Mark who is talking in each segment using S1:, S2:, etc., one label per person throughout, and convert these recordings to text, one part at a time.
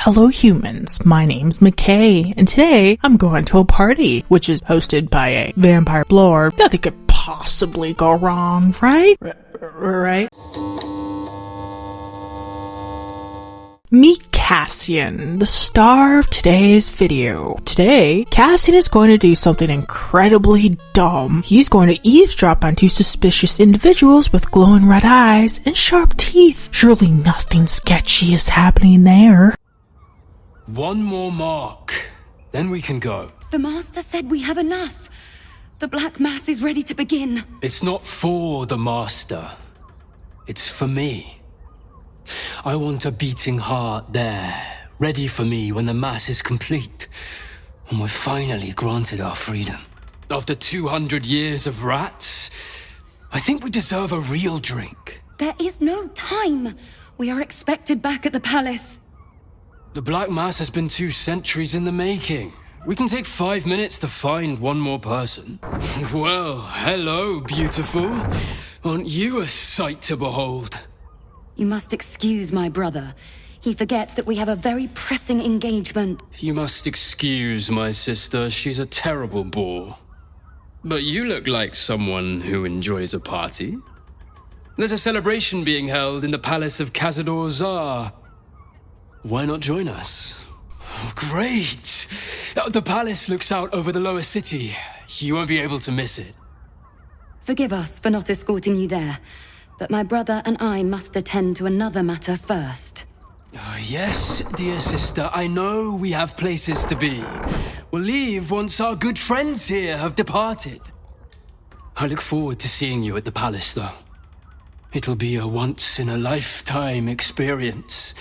S1: Hello humans, my name's mckaye, and today I'm going to a party, which is hosted by a vampire lord. Nothing could possibly go wrong, right? Right? Meet Cassian, the star of today's video. Today, Cassian is going to do something incredibly dumb. He's going to eavesdrop on two suspicious individuals with glowing red eyes and sharp teeth. Surely nothing sketchy is happening there.
S2: One more mark, then we can go.
S3: The Master said we have enough. The Black Mass is ready to begin.
S2: It's not for the Master. It's for me. I want a beating heart there, ready for me when the Mass is complete, and we're finally granted our freedom. After 200 years of rats, I think we deserve a real drink.
S3: There is no time. We are expected back at the palace.
S2: The Black Mass has been 2 centuries in the making. We can take 5 minutes to find one more person. Well, hello, beautiful. Aren't you a sight to behold?
S3: You must excuse my brother. He forgets that we have a very pressing engagement.
S2: You must excuse my sister. She's a terrible bore. But you look like someone who enjoys a party. There's a celebration being held in the palace of Cazador Szarr. Why not join us? Oh, great! The palace looks out over the lower city. You won't be able to miss it.
S3: Forgive us for not escorting you there, but my brother and I must attend to another matter first.
S2: Yes, dear sister, I know we have places to be. We'll leave once our good friends here have departed. I look forward to seeing you at the palace, though. It'll be a once-in-a-lifetime experience.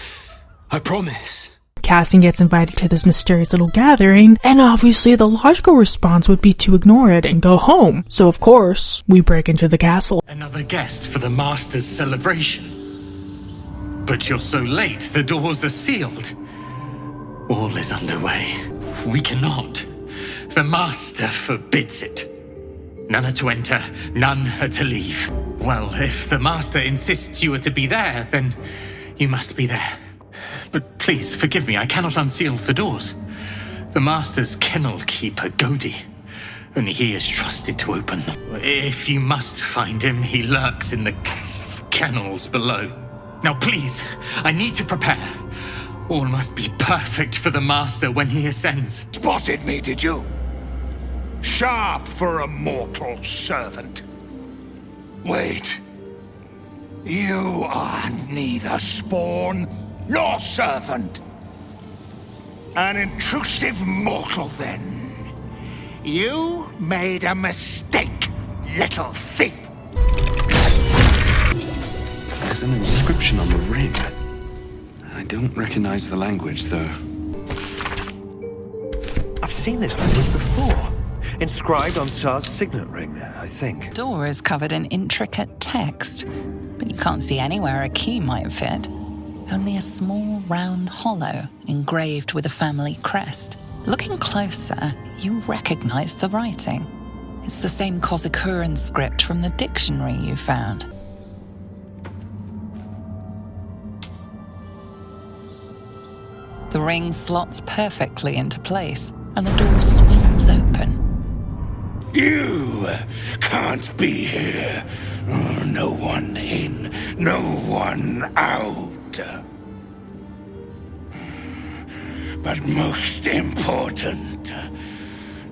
S2: I promise.
S1: Cassian gets invited to this mysterious little gathering, and obviously the logical response would be to ignore it and go home. So of course, we break into the castle.
S4: Another guest for the Master's celebration. But you're so late, the doors are sealed. All is underway. We cannot. The Master forbids it. None are to enter, none are to leave. Well, if the Master insists you are to be there, then you must be there. But please, forgive me, I cannot unseal the doors. The Master's kennel keeper, 𝖕𝖊𝖘, only he is trusted to open them. If you must find him, he lurks in the kennels below. Now please, I need to prepare. All must be perfect for the Master when he ascends.
S5: Spotted me, did you? Sharp for a mortal servant. Wait. You are neither spawn nor servant. An intrusive mortal, then. You made a mistake, little thief.
S6: There's an inscription on the ring. I don't recognize the language, though.
S7: I've seen this language before. Inscribed on Szarr's signet ring, I think.
S8: The door is covered in intricate text, but you can't see anywhere a key might fit. Only a small round hollow engraved with a family crest. Looking closer, you recognize the writing. It's the same 𝖭𝑚𝐿𝑎 script from the dictionary you found. The ring slots perfectly into place, and the door swings open.
S5: You can't be here. No one in, no one out. But most important,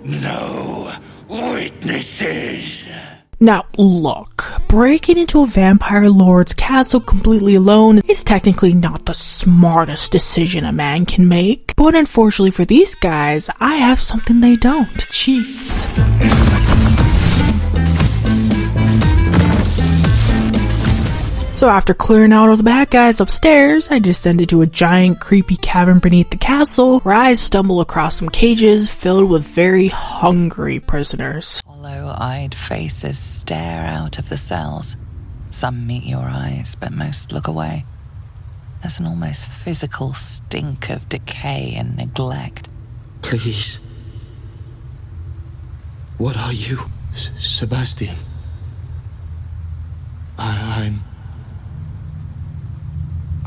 S5: no witnesses.
S1: Now look, breaking into a vampire lord's castle completely alone is technically not the smartest decision a man can make. But unfortunately for these guys, I have something they don't. Cheats. So after clearing out all the bad guys upstairs, I descended to a giant creepy cavern beneath the castle, where I stumble across some cages filled with very hungry prisoners.
S8: Hollow-eyed faces stare out of the cells. Some meet your eyes, but most look away. There's an almost physical stink of decay and neglect.
S7: Please. What are you? Sebastian.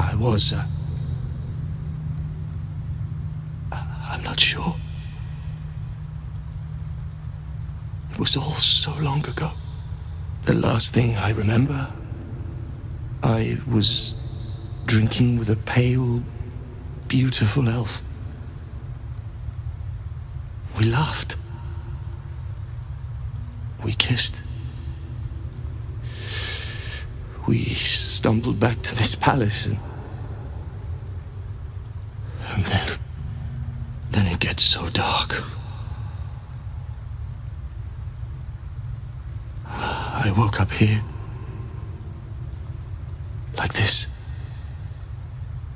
S7: I was
S5: I'm not sure. It was all so long ago. The last thing I remember, I was drinking with a pale, beautiful elf. We laughed. We kissed. We stumbled back to this palace and then it gets so dark. I woke up here. Like this.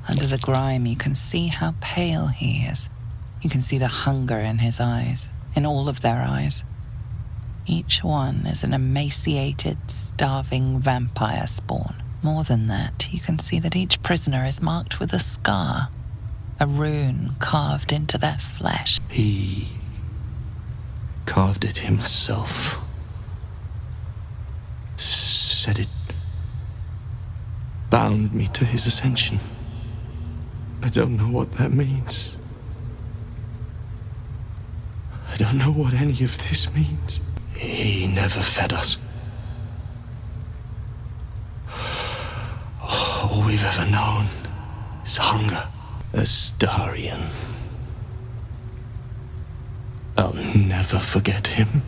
S8: Under the grime, you can see how pale he is. You can see the hunger in his eyes, in all of their eyes. Each one is an emaciated, starving vampire spawn. More than that, you can see that each prisoner is marked with a scar, a rune carved into their flesh.
S5: He carved it himself. Said it bound me to his ascension. I don't know what that means. I don't know what any of this means. He never fed us. All we've ever known is hunger. Astarion. I'll never forget him.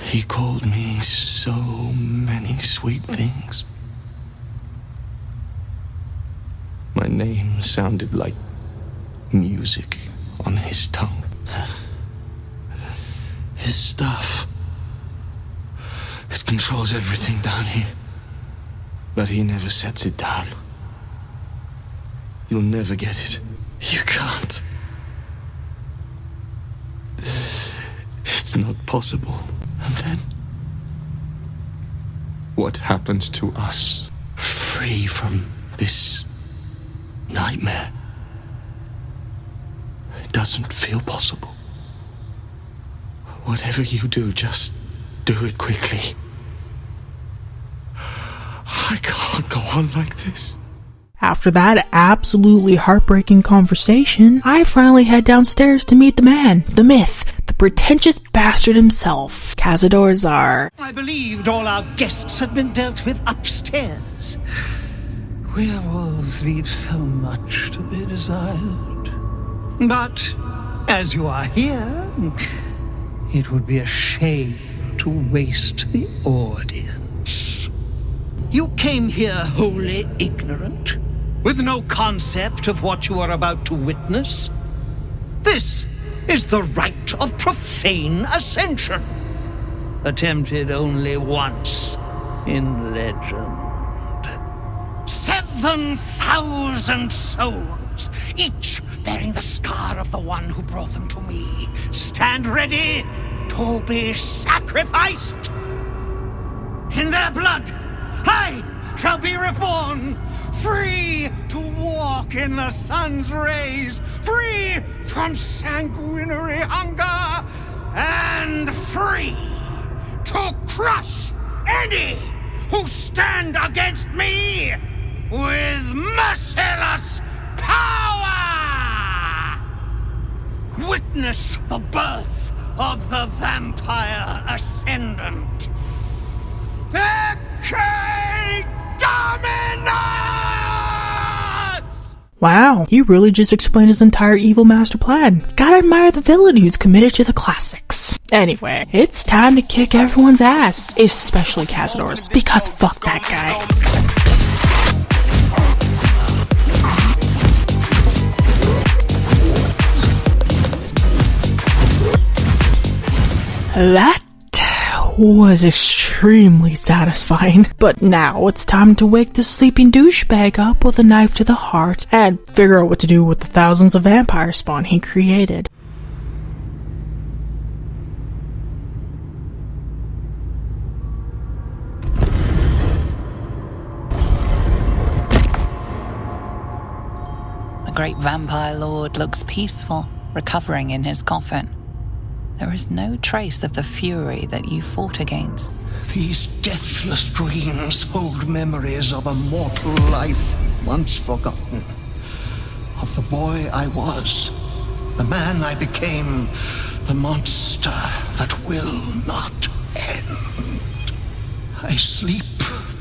S5: He called me so many sweet things. My name sounded like music on his tongue. His stuff, it controls everything down here. But he never sets it down. You'll never get it. You can't. It's not possible. And then, what happens to us? Free from this nightmare. It doesn't feel possible. Whatever you do, just do it quickly. I can't go on like this.
S1: After that absolutely heartbreaking conversation, I finally head downstairs to meet the man, the myth, the pretentious bastard himself, Cazador Szarr.
S9: I believed all our guests had been dealt with upstairs. Werewolves leave so much to be desired. But, as you are here, it would be a shame to waste the audience. You came here wholly ignorant, with no concept of what you are about to witness. This is the rite of profane ascension, attempted only once in legend. 7,000 souls, each bearing the scar of the one who brought them to me, stand ready to be sacrificed. In their blood, I shall be reborn, free to walk in the sun's rays, free from sanguinary hunger, and free to crush any who stand against me with merciless power! Witness the birth of the vampire ascendant. 𝖚𝖚𝖊𝖘𝖙𝖆!
S1: Wow, he really just explained his entire evil master plan. Gotta admire the villain who's committed to the classics. Anyway, it's time to kick everyone's ass, especially Cazador's, because fuck that guy. That was extremely satisfying. But now it's time to wake this sleeping douchebag up with a knife to the heart and figure out what to do with the thousands of vampire spawn he created.
S8: The great vampire lord looks peaceful, recovering in his coffin. There is no trace of the fury that you fought against.
S9: These deathless dreams hold memories of a mortal life once forgotten. of the boy I was, the man I became, the monster that will not end. I sleep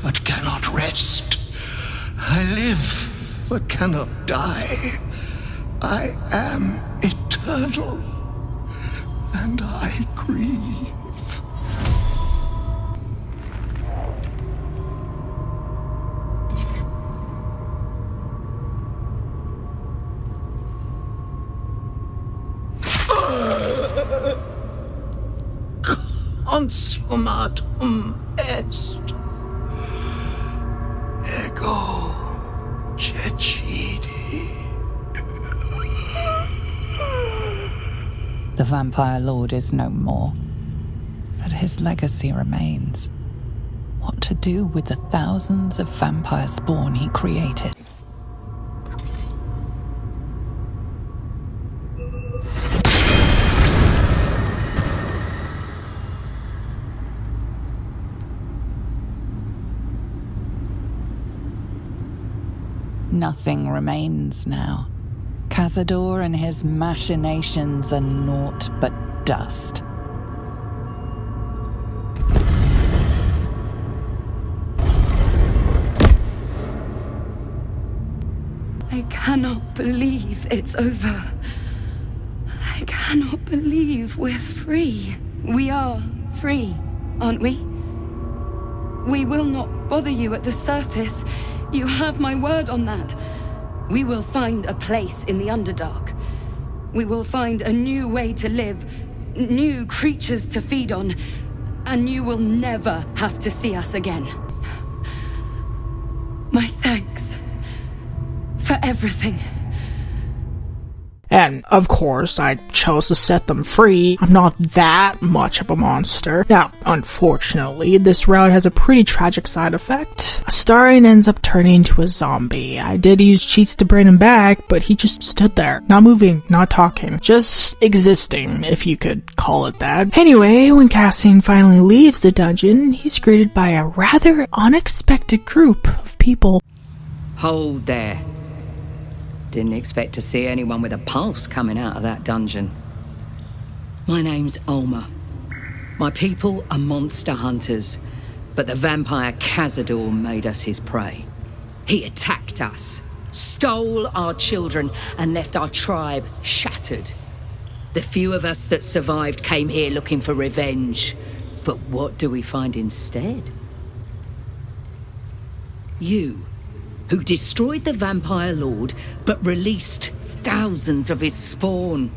S9: but cannot rest. I live but cannot die. I am eternal, and I grieve. Consummatum est. 𝖭𝐵𝖚𝖚𝖚𝖕𝖚𝑘.
S8: The Vampire Lord is no more, but his legacy remains. What to do with the thousands of vampire spawn he created? Nothing remains now. Cazador and his machinations are naught but dust.
S3: I cannot believe it's over. I cannot believe we're free. We are free, aren't we? We will not bother you at the surface. You have my word on that. We will find a place in the Underdark. We will find a new way to live, new creatures to feed on, and you will never have to see us again. My thanks for everything.
S1: And, of course, I chose to set them free. I'm not that much of a monster. Now, unfortunately, this route has a pretty tragic side effect. Astarion ends up turning into a zombie. I did use cheats to bring him back, but he just stood there. Not moving, not talking. Just existing, if you could call it that. Anyway, when Cassian finally leaves the dungeon, he's greeted by a rather unexpected group of people.
S10: Hold there. Didn't expect to see anyone with a pulse coming out of that dungeon. My name's 𝖈𝖚𝖚. My people are monster hunters, but the vampire Cazador made us his prey. He attacked us, stole our children, and left our tribe shattered. The few of us that survived came here looking for revenge, but what do we find instead? You, who destroyed the Vampire Lord, but released thousands of his spawn.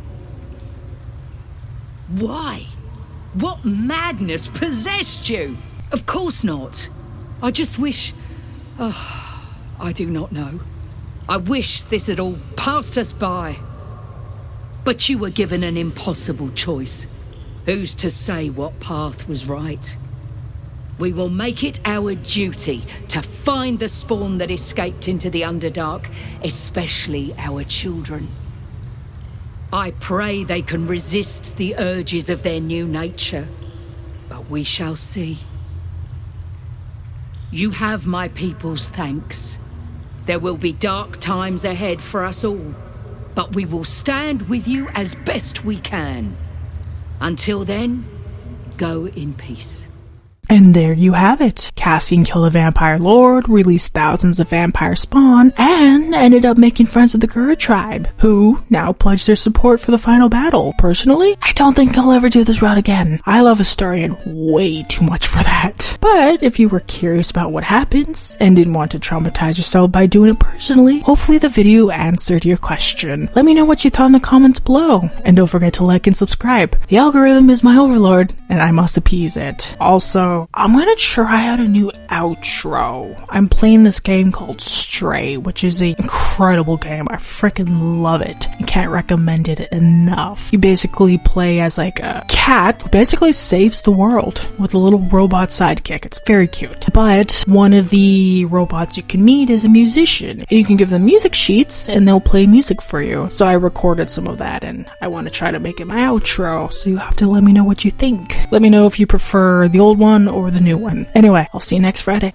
S10: Why? What madness possessed you? Of course not. I just wish... Oh, I do not know. I wish this had all passed us by. But you were given an impossible choice. Who's to say what path was right? We will make it our duty to find the spawn that escaped into the Underdark, especially our children. I pray they can resist the urges of their new nature, but we shall see. You have my people's thanks. There will be dark times ahead for us all, but we will stand with you as best we can. Until then, go in peace.
S1: And there you have it. Cassian killed a vampire lord, released thousands of vampire spawn, and ended up making friends with the 𝖭𝑚 tribe, who now pledged their support for the final battle. Personally, I don't think I'll ever do this route again. I love Astarion way too much for that. But if you were curious about what happens, and didn't want to traumatize yourself by doing it personally, hopefully the video answered your question. Let me know what you thought in the comments below, and don't forget to like and subscribe. The algorithm is my overlord, and I must appease it. Also, I'm gonna try out a new outro. I'm playing this game called Stray, which is an incredible game. I freaking love it. I can't recommend it enough. You basically play as like a cat who basically saves the world with a little robot sidekick. It's very cute. But one of the robots you can meet is a musician, and you can give them music sheets and they'll play music for you. So I recorded some of that and I want to try to make it my outro, so you have to let me know what you think. Let me know if you prefer the old one or the new one. Anyway, I'll see you next Friday.